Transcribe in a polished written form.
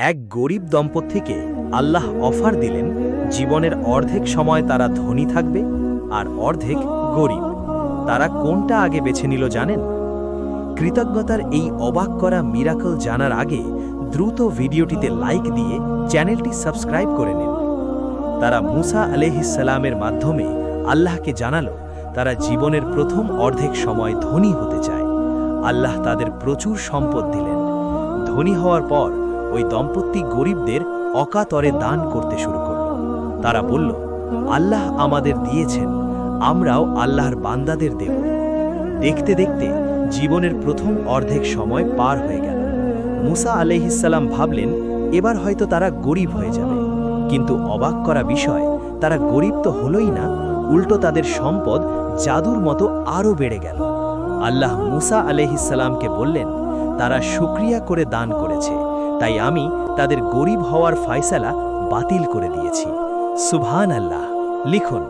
এক গরিব দম্পতিকে আল্লাহ অফার দিলেন, জীবনের অর্ধেক সময় তারা ধনী থাকবে আর অর্ধেক গরিব। তারা কোনটা আগে বেছে নিল জানেন? কৃতজ্ঞতার এই অবাক করা মিরাকল জানার আগে দ্রুত ভিডিওটিতে লাইক দিয়ে চ্যানেলটি সাবস্ক্রাইব করে নিন। তারা মুসা আলাইহিসসালামের মাধ্যমে আল্লাহকে জানালো তারা জীবনের প্রথম অর্ধেক সময় ধনী হতে চায়। আল্লাহ তাদের প্রচুর সম্পদ দিলেন। ধনী হওয়ার পর ওই দম্পতি গরিবদের অকাতরে দান করতে শুরু করল। তারা বলল, আল্লাহ আমাদের দিয়েছেন, আমরাও আল্লাহর বান্দাদের দেব। দেখতে দেখতে জীবনের প্রথম অর্ধেক সময় পার হয়ে গেল। মুসা আলাইহিসসালাম ভাবলেন এবার হয়তো তারা গরিব হয়ে যাবে, কিন্তু অবাক করা বিষয়, তারা গরিব তো হলোই না, উল্টো তাদের সম্পদ জাদুর মতো আরও বেড়ে গেল। আল্লাহ মুসা আলাইহিসসালামকে বললেন, তারা শুকরিয়া করে দান করেছে, তাই আমি তাদের গরিব হওয়ার ফয়সালা বাতিল করে দিয়েছি। সুবহানাল্লাহ। লিখুন।